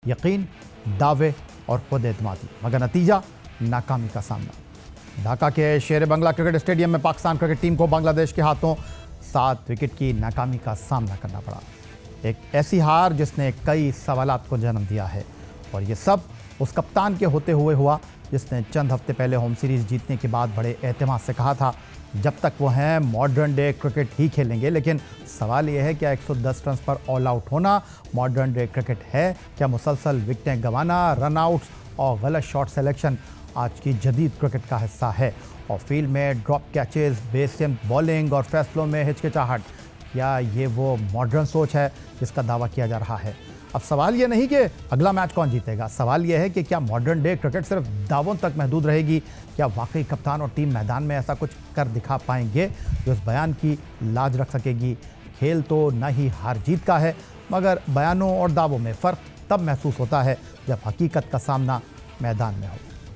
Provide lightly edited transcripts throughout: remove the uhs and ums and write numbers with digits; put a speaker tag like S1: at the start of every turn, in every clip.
S1: यकीन, दावे और खुद एतमादी, मगर नतीजा नाकामी का सामना। ढाका के शेर बंगला क्रिकेट स्टेडियम में पाकिस्तान क्रिकेट टीम को बांग्लादेश के हाथों 7 विकेट की नाकामी का सामना करना पड़ा। एक ऐसी हार जिसने कई सवालात को जन्म दिया है, और ये सब उस कप्तान के होते हुए हुआ जिसने चंद हफ्ते पहले होम सीरीज़ जीतने के बाद बड़े एतमाद से कहा था जब तक वो हैं मॉडर्न डे क्रिकेट ही खेलेंगे। लेकिन सवाल यह है, क्या 110 रन पर ऑल आउट होना मॉडर्न डे क्रिकेट है? क्या मुसलसल विकेटें गंवाना, रन आउट्स और गलत शॉट सिलेक्शन आज की जदीद क्रिकेट का हिस्सा है? और फील्ड में ड्रॉप कैचेस, बेस्टेम्प बॉलिंग और फैसलों में हिचकिचाहट, क्या ये वो मॉडर्न सोच है जिसका दावा किया जा रहा है? अब सवाल ये नहीं कि अगला मैच कौन जीतेगा, सवाल ये है कि क्या मॉडर्न डे क्रिकेट सिर्फ दावों तक महदूद रहेगी? क्या वाकई कप्तान और टीम मैदान में ऐसा कुछ कर दिखा पाएंगे जो इस बयान की लाज रख सकेगी? खेल तो न ही हार जीत का है, मगर बयानों और दावों में फ़र्क तब महसूस होता है जब हकीकत का सामना मैदान में हो।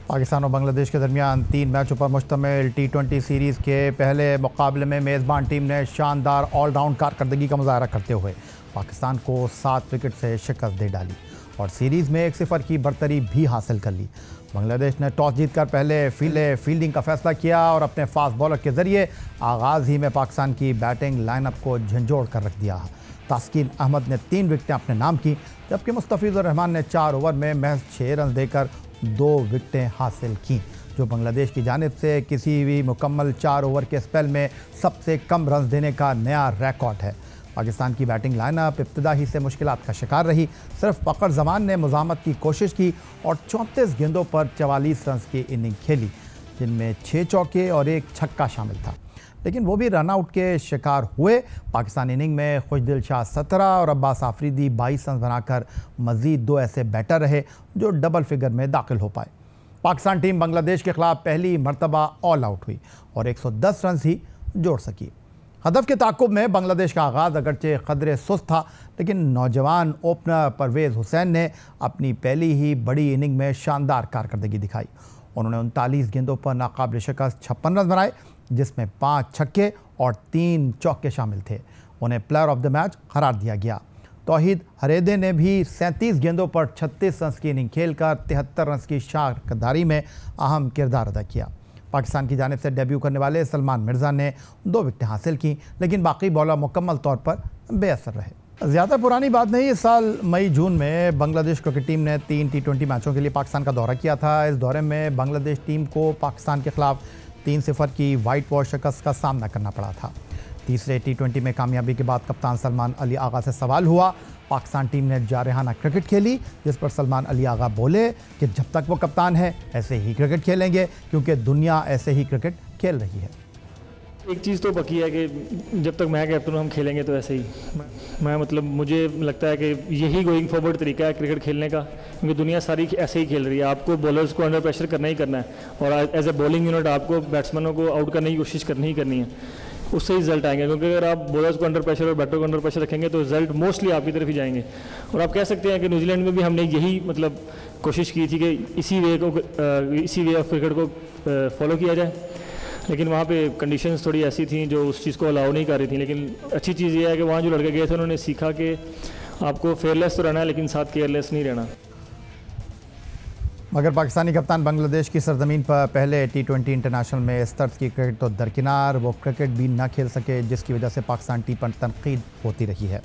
S1: पाकिस्तान और बांग्लादेश के दरमियान 3 मैचों पर मुश्तमिल T20 सीरीज़ के पहले मुकाबले में मेज़बान टीम ने शानदार ऑलराउंड कारकर्दगी का मुजाहरा करते हुए पाकिस्तान को 7 विकेट से शिकस्त दे डाली और सीरीज़ में 1-0 की बरतरी भी हासिल कर ली। बांग्लादेश ने टॉस जीतकर पहले फील्डिंग का फैसला किया और अपने फास्ट बॉलर के ज़रिए आगाज़ ही में पाकिस्तान की बैटिंग लाइनअप को झंझोड़ कर रख दिया। तास्किन अहमद ने 3 विकेटें अपने नाम की, जबकि मुस्तफ़िज़ुर रहमान ने 4 ओवर में महज 6 रन देकर 2 विकेटें हासिल की, जो बांग्लादेश की जानिब से किसी भी मुकम्मल 4 ओवर के स्पेल में सबसे कम रन देने का नया रिकॉर्ड है। पाकिस्तान की बैटिंग लाइनअप इब्तिदा ही से मुश्किलात का शिकार रही। सिर्फ फ़खर जमान ने मुज़ाहमत की कोशिश की और 34 गेंदों पर 44 रन की इनिंग खेली, जिनमें 6 चौके और 1 छक्का शामिल था, लेकिन वो भी रन आउट के शिकार हुए। पाकिस्तान इनिंग में खुशदिल शाह 17 और अब्बास आफरीदी 22 रन बनाकर मज़ीद 2 ऐसे बैटर रहे जो डबल फिगर में दाखिल हो पाए। पाकिस्तान टीम बांग्लादेश के खिलाफ पहली मरतबा ऑल आउट हुई और 110 रन ही जोड़ सकी। हदफ के ताक़ुब में बांग्लादेश का आगाज़ अगरचे क़दरे सुस्त था, लेकिन नौजवान ओपनर परवेज़ हुसैन ने अपनी पहली ही बड़ी इनिंग में शानदार कारकर्दगी दिखाई। उन्होंने 39 गेंदों पर नाकाबिल शिकस्त 56 रन बनाए, जिसमें 5 छक्के और 3 चौके शामिल थे। उन्हें प्लेयर ऑफ द मैच करार दिया गया। तौहीद हरेदे ने भी 37 गेंदों पर 36 रन की इनिंग खेलकर 73 रन की शानदारी में अहम किरदार अदा किया। पाकिस्तान की जानिब से डेब्यू करने वाले सलमान मिर्ज़ा ने 2 विकेटें हासिल की, लेकिन बाकी बॉलर मुकम्मल तौर पर बेअसर रहे। ज़्यादा पुरानी बात नहीं, इस साल मई-जून में बांग्लादेश क्रिकेट टीम ने 3 T20 मैचों के लिए पाकिस्तान का दौरा किया था। इस दौरे में बांग्लादेश टीम को पाकिस्तान के खिलाफ 3-0 की वाइट वॉश शिकस्त का सामना करना पड़ा था। तीसरे T20 में कामयाबी के बाद कप्तान सलमान अली आगा से सवाल हुआ। पाकिस्तान टीम ने जारहाना क्रिकेट खेली, जिस पर सलमान अली आगा बोले कि जब तक वो कप्तान है ऐसे ही क्रिकेट खेलेंगे, क्योंकि दुनिया ऐसे ही क्रिकेट खेल रही है।
S2: एक चीज़ तो पक्की है कि जब तक मैं कैप्टन हूँ हम खेलेंगे तो ऐसे ही। मैं मतलब मुझे लगता है कि यही गोइंग फॉरवर्ड तरीका है क्रिकेट खेलने का, क्योंकि दुनिया सारी ऐसे ही खेल रही है। आपको बॉलर्स को अंडर प्रेशर करना ही करना है और एज ए बॉलिंग यूनिट आपको बैट्समैनों को आउट करने की कोशिश करनी ही करनी है, उससे ही रिजल्ट आएंगे। क्योंकि अगर आप बॉलर्स को अंडर प्रेशर और बैटर को अंडर प्रेशर रखेंगे तो रिजल्ट मोस्टली आपकी तरफ ही जाएंगे। और आप कह सकते हैं कि न्यूजीलैंड में भी हमने यही मतलब कोशिश की थी कि इसी वे ऑफ क्रिकेट को फॉलो किया जाए, लेकिन वहाँ पे कंडीशंस थोड़ी ऐसी थी जो उस चीज़ को अलाउ नहीं कर रही थी। लेकिन अच्छी चीज़ ये है कि वहाँ जो लड़के गए थे उन्होंने सीखा कि आपको फेयरलेस तो रहना है, लेकिन साथ केयरलेस नहीं रहना।
S1: मगर पाकिस्तानी कप्तान बांग्लादेश की सरजमीन पर पहले T20 इंटरनेशनल में इस तर्ज की क्रिकेट तो दरकिनार, वो क्रिकेट भी ना खेल सके, जिसकी वजह से पाकिस्तान टीम पर तनकीद होती रही है।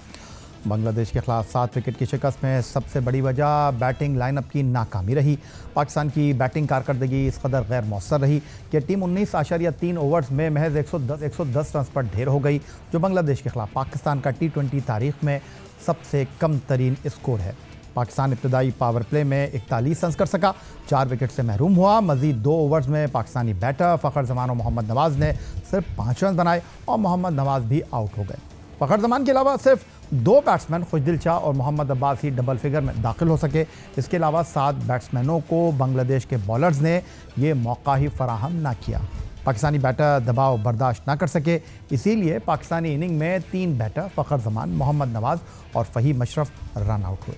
S1: बांग्लादेश के खिलाफ 7 विकेट की शिकस्त में सबसे बड़ी वजह बैटिंग लाइनअप की नाकामी रही। पाकिस्तान की बैटिंग कारकर्दगी इस कदर गैर मौसर रही कि टीम 19.3 ओवर्स में महज 110 रन पर ढेर हो गई, जो बांग्लादेश के खिलाफ पाकिस्तान का T20 तारीख में सबसे कम तरीन स्कोर है। पाकिस्तान इब्तदाई पावर प्ले में 41 रन कर सका, 4 विकेट से महरूम हुआ। मजीद 2 ओवर्स में पाकिस्तानी बैटर फ़खर जमान और मोहम्मद नवाज़ ने सिर्फ 5 रन बनाए और मोहम्मद नवाज़ भी आउट हो गए। फ़खर जमान के अलावा सिर्फ 2 बैट्समैन खुशदिल शाह और मोहम्मद अब्बास ही डबल फिगर में दाखिल हो सके। इसके अलावा 7 बैट्समैनों को बांग्लादेश के बॉलर्स ने ये मौका ही फराहम ना किया। पाकिस्तानी बैटर दबाव बर्दाश्त ना कर सके, इसीलिए पाकिस्तानी इनिंग में 3 बैटर फ़खर जमान, मोहम्मद नवाज़ और फ़हीम अशरफ रन आउट हुए।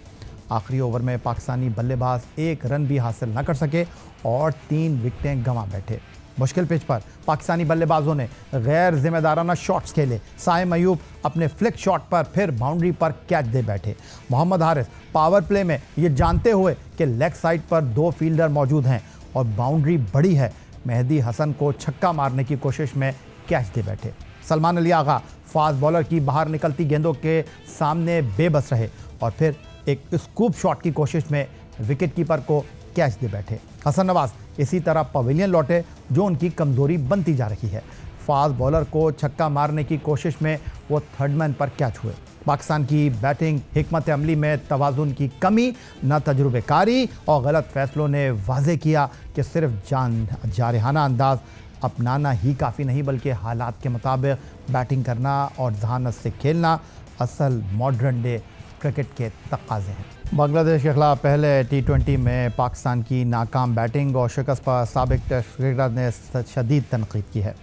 S1: आखिरी ओवर में पाकिस्तानी बल्लेबाज 1 रन भी हासिल न कर सके और 3 विकेटें गंवा बैठे। मुश्किल पिच पर पाकिस्तानी बल्लेबाजों ने गैर जिम्मेदाराना शॉट्स खेले। साइम अयूब अपने फ्लिक शॉट पर फिर बाउंड्री पर कैच दे बैठे। मोहम्मद हारिस पावर प्ले में ये जानते हुए कि लेग साइड पर 2 फील्डर मौजूद हैं और बाउंड्री बड़ी है, मेहदी हसन को छक्का मारने की कोशिश में कैच दे बैठे। सलमान अली आगा फास्ट बॉलर की बाहर निकलती गेंदों के सामने बेबस रहे और फिर एक स्कूप शॉट की कोशिश में विकेट कीपर को कैच दे बैठे। हसन नवाज इसी तरह पवेलियन लौटे, जो उनकी कमजोरी बनती जा रही है। फास्ट बॉलर को छक्का मारने की कोशिश में वो थर्ड मैन पर कैच हुए। पाकिस्तान की बैटिंग हिकमत अमली में तवाज़ुन की कमी, न तजुर्बेकारी और गलत फैसलों ने वाज़े किया कि सिर्फ जारहाना अंदाज अपनाना ही काफ़ी नहीं, बल्कि हालात के मुताबिक बैटिंग करना और जहानत से खेलना असल मॉडर्न डे क्रिकेट के तकाज़े हैं। बांग्लादेश के खिलाफ पहले T20 में पाकिस्तान की नाकाम बैटिंग और शिकस्त पर साबिक टेस्ट क्रिकेटर ने शदीद तनकीद की है।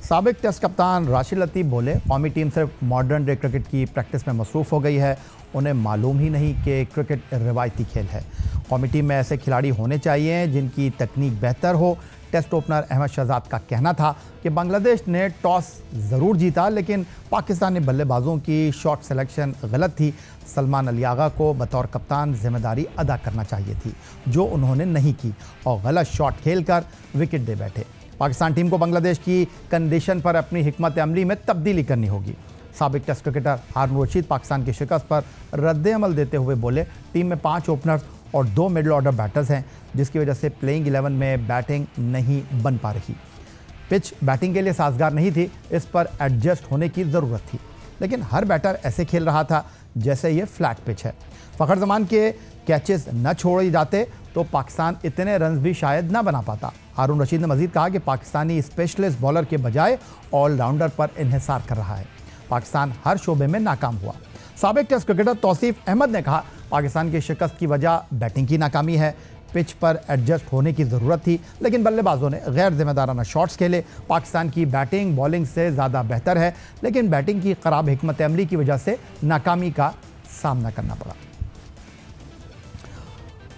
S1: साबिक टेस्ट कप्तान राशिद लतीफ़ बोले, कौमी टीम सिर्फ मॉडर्न डे क्रिकेट की प्रैक्टिस में मसरूफ़ हो गई है, उन्हें मालूम ही नहीं कि क्रिकेट रिवायती खेल है। कौमी टीम में ऐसे खिलाड़ी होने चाहिए जिनकी तकनीक बेहतर हो। टेस्ट ओपनर अहमद शहजाद का कहना था कि बांग्लादेश ने टॉस ज़रूर जीता, लेकिन पाकिस्तानी बल्लेबाजों की शॉट सिलेक्शन गलत थी। सलमान अली आगा को बतौर कप्तान जिम्मेदारी अदा करना चाहिए थी, जो उन्होंने नहीं की और गलत शॉट खेलकर विकेट दे बैठे। पाकिस्तान टीम को बांग्लादेश की कंडीशन पर अपनी हिकमत अमली में तब्दीली करनी होगी। साबिक टेस्ट क्रिकेटर हारून रशीद पाकिस्तान की शिकस्त पर रद्द-ए-अमल देते हुए बोले, टीम में 5 ओपनर्स और 2 मिडिल ऑर्डर बैटर्स हैं, जिसकी वजह से प्लेइंग 11 में बैटिंग नहीं बन पा रही। पिच बैटिंग के लिए साजगार नहीं थी, इस पर एडजस्ट होने की ज़रूरत थी, लेकिन हर बैटर ऐसे खेल रहा था जैसे ये फ्लैट पिच है। फ़खर जमान के कैचेस न छोड़े जाते तो पाकिस्तान इतने रन्स भी शायद न बना पाता। हारून रशीद ने मजीद कहा कि पाकिस्तानी स्पेशलिस्ट बॉलर के बजाय ऑलराउंडर पर इन्हिसार कर रहा है। पाकिस्तान हर शोबे में नाकाम हुआ। साबिक टेस्ट क्रिकेटर तौसीफ अहमद ने कहा, पाकिस्तान की शिकस्त की वजह बैटिंग की नाकामी है। पिच पर एडजस्ट होने की ज़रूरत थी, लेकिन बल्लेबाजों ने गैर जिम्मेदाराना शॉट्स खेले। पाकिस्तान की बैटिंग बॉलिंग से ज़्यादा बेहतर है, लेकिन बैटिंग की ख़राब हिकमत अमली की वजह से नाकामी का सामना करना पड़ा।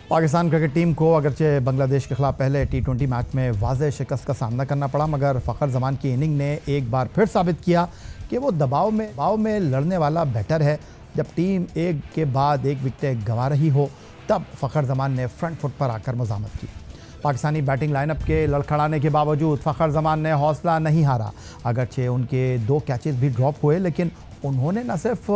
S1: पाकिस्तान क्रिकेट टीम को अगरचे बांग्लादेश के खिलाफ पहले T20 मैच में वाज़ेह शिकस्त का सामना करना पड़ा, मगर फ़खर जमान की इनिंग ने एक बार फिर साबित किया कि वो दबाव में लड़ने वाला बैटर है। जब टीम एक के बाद एक विकेट गंवा रही हो, तब फ़खर जमान ने फ्रंट फुट पर आकर मज़ामत की। पाकिस्तानी बैटिंग लाइनअप के लड़खड़ाने के बावजूद फ़खर जमान ने हौसला नहीं हारा। अगरचे उनके 2 कैचेस भी ड्रॉप हुए, लेकिन उन्होंने न सिर्फ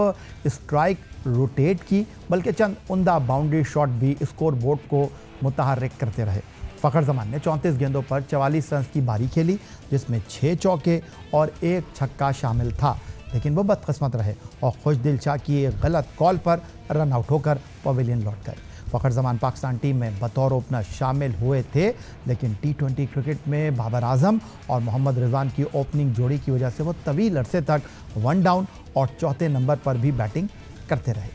S1: स्ट्राइक रोटेट की, बल्कि चंद उम्दा बाउंड्री शॉट भी स्कोर बोर्ड को मुतहर्रिक करते रहे। फ़खर जमान ने 34 गेंदों पर 44 रन की बारी खेली, जिसमें 6 चौके और 1 छक्का शामिल था, लेकिन वो बदकिस्मत रहे और खुशदिल शाह की एक गलत कॉल पर रन आउट होकर पवेलियन लौट गए। फ़खर जमान पाकिस्तान टीम में बतौर ओपनर शामिल हुए थे, लेकिन T20 क्रिकेट में बाबर आजम और मोहम्मद रिजवान की ओपनिंग जोड़ी की वजह से वो तवील अरसे तक 1 डाउन और चौथे नंबर पर भी बैटिंग करते रहे।